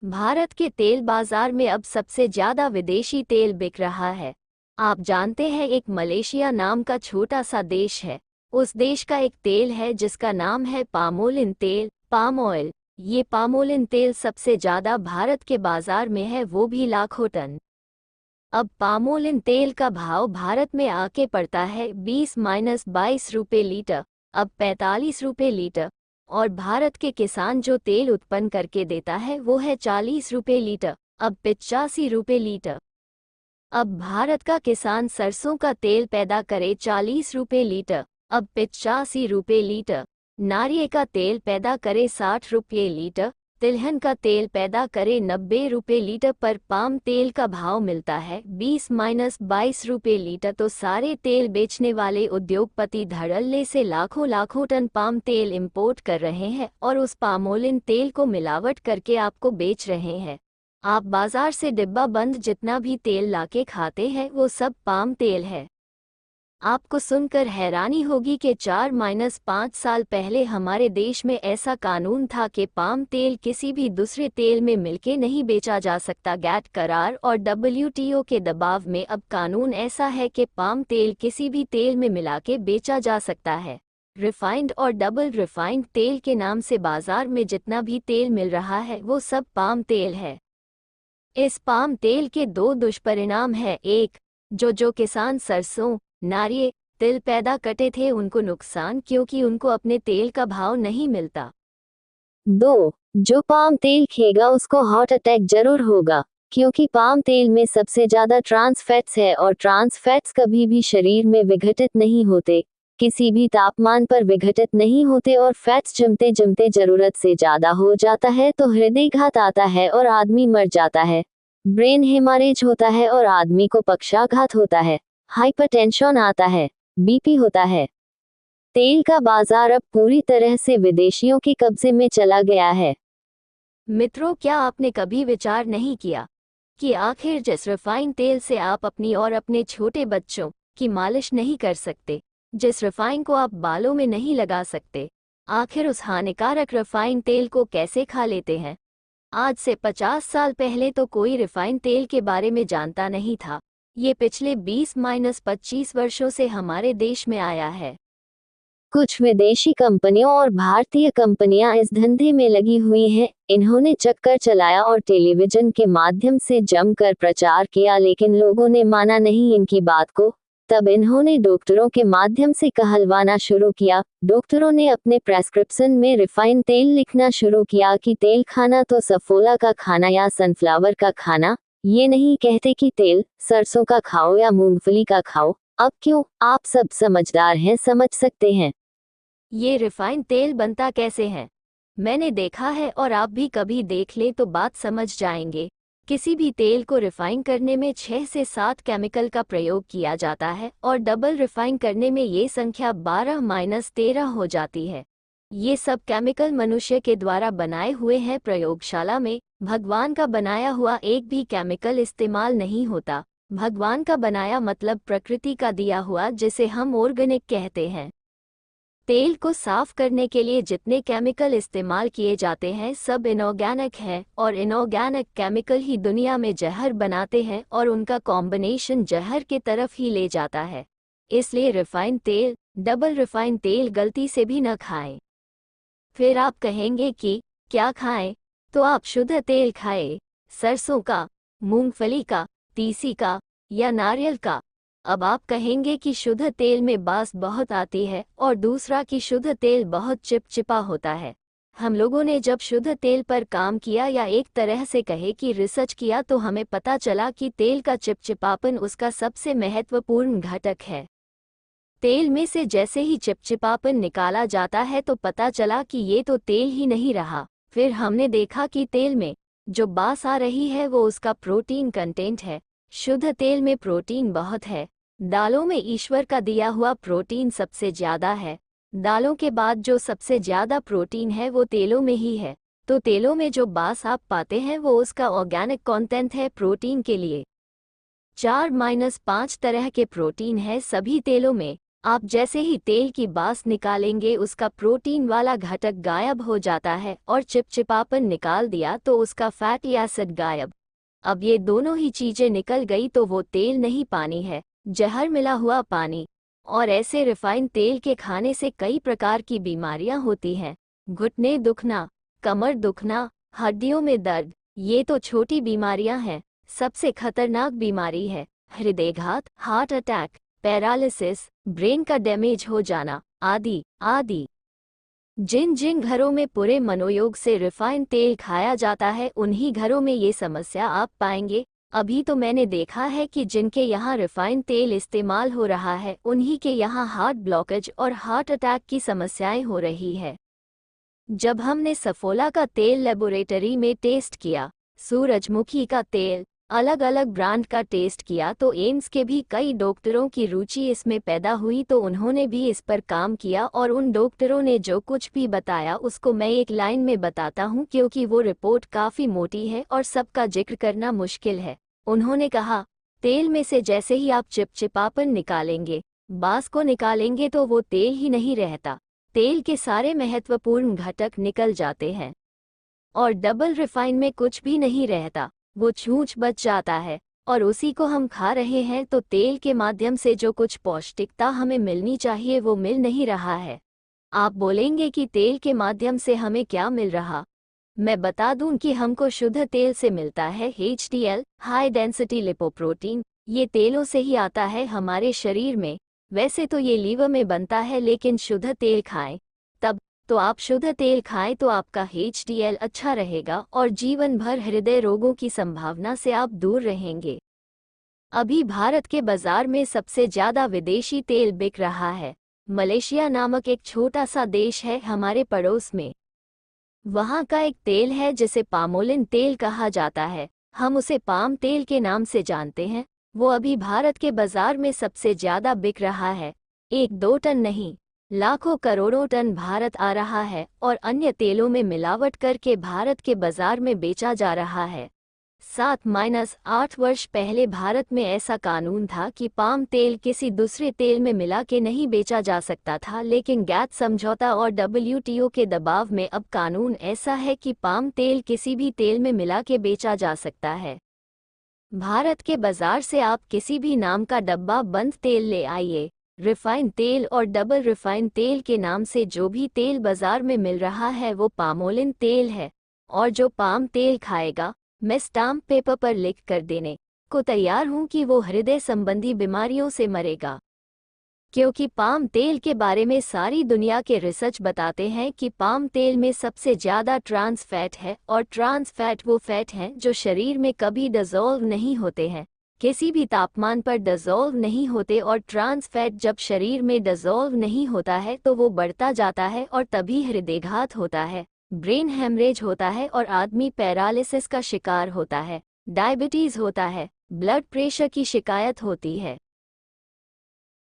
भारत के तेल बाजार में अब सबसे ज्यादा विदेशी तेल बिक रहा है। आप जानते हैं एक मलेशिया नाम का छोटा सा देश है। उस देश का एक तेल है जिसका नाम है पामोलिन तेल, पाम ऑयल। ये पामोलिन तेल सबसे ज्यादा भारत के बाजार में है, वो भी लाखों टन। अब पामोलिन तेल का भाव भारत में आके पड़ता है 20-22 रुपये लीटर, अब 45 रुपये लीटर। और भारत के किसान जो तेल उत्पन्न करके देता है वो है 40 रुपये लीटर, अब 85 रुपये लीटर। अब भारत का किसान सरसों का तेल पैदा करे 40 रुपये लीटर, अब 85 रुपये लीटर। नारियल का तेल पैदा करे 60 रुपये लीटर, तिलहन का तेल पैदा करे 90 रुपये लीटर। पर पाम तेल का भाव मिलता है 20-22 रुपये लीटर। तो सारे तेल बेचने वाले उद्योगपति धड़ल्ले से लाखों लाखों टन पाम तेल इंपोर्ट कर रहे हैं और उस पामोलिन तेल को मिलावट करके आपको बेच रहे हैं। आप बाजार से डिब्बा बंद जितना भी तेल लाके खाते हैं वो सब पाम तेल है। आपको सुनकर हैरानी होगी कि 4-5 साल पहले हमारे देश में ऐसा कानून था कि पाम तेल किसी भी दूसरे तेल में मिलके नहीं बेचा जा सकता। गैट करार और WTO के दबाव में अब कानून ऐसा है कि पाम तेल किसी भी तेल में मिलाके बेचा जा सकता है। रिफाइंड और डबल रिफाइंड तेल के नाम से बाजार में जितना भी तेल मिल रहा है वो सब पाम तेल है। इस पाम तेल के दो दुष्परिणाम हैं। एक, जो किसान सरसों, नारियल, तिल पैदा करते थे उनको नुकसान, क्योंकि उनको अपने तेल का भाव नहीं मिलता। दो, जो पाम तेल खाएगा उसको हार्ट अटैक जरूर होगा, क्योंकि पाम तेल में सबसे ज्यादा ट्रांस फैट्स है और ट्रांस फैट्स कभी भी शरीर में विघटित नहीं होते, किसी भी तापमान पर विघटित नहीं होते और फैट्स जमते जमते जरूरत से ज्यादा हो जाता है तो हृदयघात आता है और आदमी मर जाता है, ब्रेन हेमरेज होता है और आदमी को पक्षाघात होता है, हाइपरटेंशन आता है, BP होता है। तेल का बाजार अब पूरी तरह से विदेशियों के कब्जे में चला गया है। मित्रों, क्या आपने कभी विचार नहीं किया कि आखिर जिस रिफाइंड तेल से आप अपनी और अपने छोटे बच्चों की मालिश नहीं कर सकते, जिस रिफाइंड को आप बालों में नहीं लगा सकते, आखिर उस हानिकारक रिफाइंड तेल को कैसे खा लेते हैं? आज से 50 साल पहले तो कोई रिफाइंड तेल के बारे में जानता नहीं था। ये पिछले 20-25 वर्षों से हमारे देश में आया है। कुछ विदेशी कंपनियों और भारतीय कंपनियां इस धंधे में लगी हुई हैं। इन्होंने चक्कर चलाया और टेलीविजन के माध्यम से जमकर प्रचार किया, लेकिन लोगों ने माना नहीं इनकी बात को। तब इन्होंने डॉक्टरों के माध्यम से कहलवाना शुरू किया। डॉक्टरों ने अपने प्रेस्क्रिप्शन में रिफाइंड तेल लिखना शुरू किया कि तेल खाना तो सफोला का खाना या सनफ्लावर का खाना, ये नहीं कहते कि तेल सरसों का खाओ या मूंगफली का खाओ। अब क्यों, आप सब समझदार हैं, समझ सकते हैं ये रिफाइंड तेल बनता कैसे है। मैंने देखा है और आप भी कभी देख ले तो बात समझ जाएंगे। किसी भी तेल को रिफाइन करने में 6 से 7 केमिकल का प्रयोग किया जाता है और डबल रिफाइन करने में ये संख्या 12-13 हो जाती है। ये सब केमिकल मनुष्य के द्वारा बनाए हुए हैं प्रयोगशाला में। भगवान का बनाया हुआ एक भी केमिकल इस्तेमाल नहीं होता। भगवान का बनाया मतलब प्रकृति का दिया हुआ, जिसे हम ऑर्गेनिक कहते हैं। तेल को साफ करने के लिए जितने केमिकल इस्तेमाल किए जाते हैं सब इनऑर्गेनिक है और इनऑर्गेनिक केमिकल ही दुनिया में जहर बनाते हैं और उनका कॉम्बिनेशन जहर के तरफ ही ले जाता है। इसलिए रिफाइंड तेल, डबल रिफाइंड तेल गलती से भी न खाएं। फिर आप कहेंगे कि क्या खाएं? तो आप शुद्ध तेल खाएं, सरसों का, मूंगफली का, तीसी का या नारियल का। अब आप कहेंगे कि शुद्ध तेल में बास बहुत आती है और दूसरा कि शुद्ध तेल बहुत चिपचिपा होता है। हम लोगों ने जब शुद्ध तेल पर काम किया या एक तरह से कहे कि रिसर्च किया तो हमें पता चला कि तेल का चिपचिपापन उसका सबसे महत्वपूर्ण घटक है। तेल में से जैसे ही चिपचिपापन निकाला जाता है तो पता चला कि ये तो तेल ही नहीं रहा। फिर हमने देखा कि तेल में जो बास आ रही है वो उसका प्रोटीन कंटेंट है। शुद्ध तेल में प्रोटीन बहुत है। दालों में ईश्वर का दिया हुआ प्रोटीन सबसे ज्यादा है। दालों के बाद जो सबसे ज्यादा प्रोटीन है वो तेलों में ही है। तो तेलों में जो बास आप पाते हैं वो उसका ऑर्गेनिक कंटेंट है। प्रोटीन के लिए 4-5 तरह के प्रोटीन है सभी तेलों में। आप जैसे ही तेल की बास निकालेंगे उसका प्रोटीन वाला घटक गायब हो जाता है और चिपचिपापन निकाल दिया तो उसका फैटी एसिड गायब। अब ये दोनों ही चीजें निकल गई तो वो तेल नहीं पानी है, जहर मिला हुआ पानी। और ऐसे रिफाइंड तेल के खाने से कई प्रकार की बीमारियां होती हैं। घुटने दुखना, कमर दुखना, हड्डियों में दर्द, ये तो छोटी बीमारियां हैं। सबसे खतरनाक बीमारी है हृदयघात, हार्ट अटैक, पैरालिसिस, ब्रेन का डैमेज हो जाना, आदि आदि। जिन जिन घरों में पूरे मनोयोग से रिफाइंड तेल खाया जाता है उन्हीं घरों में ये समस्या आप पाएंगे। अभी तो मैंने देखा है कि जिनके यहाँ रिफाइंड तेल इस्तेमाल हो रहा है उन्हीं के यहाँ हार्ट ब्लॉकेज और हार्ट अटैक की समस्याएं हो रही है। जब हमने सफोला का तेल लेबोरेटरी में टेस्ट किया, सूरजमुखी का तेल, अलग अलग ब्रांड का टेस्ट किया तो एम्स के भी कई डॉक्टरों की रुचि इसमें पैदा हुई तो उन्होंने भी इस पर काम किया और उन डॉक्टरों ने जो कुछ भी बताया उसको मैं एक लाइन में बताता हूँ क्योंकि वो रिपोर्ट काफ़ी मोटी है और सबका जिक्र करना मुश्किल है। उन्होंने कहा, तेल में से जैसे ही आप चिपचिपापन निकालेंगे, बास को निकालेंगे तो वो तेल ही नहीं रहता, तेल के सारे महत्वपूर्ण घटक निकल जाते हैं और डबल रिफाइन में कुछ भी नहीं रहता, वो छूछ बच जाता है और उसी को हम खा रहे हैं तो तेल के माध्यम से जो कुछ पौष्टिकता हमें मिलनी चाहिए वो मिल नहीं रहा है। आप बोलेंगे कि तेल के माध्यम से हमें क्या मिल रहा? मैं बता दूं कि हमको शुद्ध तेल से मिलता है HDL, हाई डेंसिटी लिपोप्रोटीन। ये तेलों से ही आता है हमारे शरीर में। वैसे तो ये लीवर में बनता है लेकिन शुद्ध तेल खाएं तब तो आप शुद्ध तेल खाएं तो आपका HDL अच्छा रहेगा और जीवन भर हृदय रोगों की संभावना से आप दूर रहेंगे। अभी भारत के बाजार में सबसे ज्यादा विदेशी तेल बिक रहा है। मलेशिया नामक एक छोटा सा देश है हमारे पड़ोस में। वहाँ का एक तेल है जिसे पामोलिन तेल कहा जाता है। हम उसे पाम तेल के नाम से जानते हैं। वो अभी भारत के बाजार में सबसे ज्यादा बिक रहा है। 1-2 टन नहीं, लाखों करोड़ों टन भारत आ रहा है और अन्य तेलों में मिलावट करके भारत के बाजार में बेचा जा रहा है। 7-8 वर्ष पहले भारत में ऐसा कानून था कि पाम तेल किसी दूसरे तेल में मिला के नहीं बेचा जा सकता था, लेकिन गैट समझौता और WTO के दबाव में अब कानून ऐसा है कि पाम तेल किसी भी तेल में मिला के बेचा जा सकता है। भारत के बाजार से आप किसी भी नाम का डब्बा बंद तेल ले आइए, रिफाइंड तेल और डबल रिफाइंड तेल के नाम से जो भी तेल बाजार में मिल रहा है वो पामोलिन तेल है। और जो पाम तेल खाएगा, मैं स्टाम्प पेपर पर लिख कर देने को तैयार हूं कि वो हृदय संबंधी बीमारियों से मरेगा। क्योंकि पाम तेल के बारे में सारी दुनिया के रिसर्च बताते हैं कि पाम तेल में सबसे ज़्यादा ट्रांस फैट है और ट्रांस फैट वो फैट हैं जो शरीर में कभी डिसॉल्व नहीं होते हैं, किसी भी तापमान पर डिसॉल्व नहीं होते और ट्रांस फैट जब शरीर में डिसॉल्व नहीं होता है तो वो बढ़ता जाता है और तभी हृदयघात होता है, ब्रेन हेमरेज होता है और आदमी पैरालिसिस का शिकार होता है, डायबिटीज़ होता है, ब्लड प्रेशर की शिकायत होती है।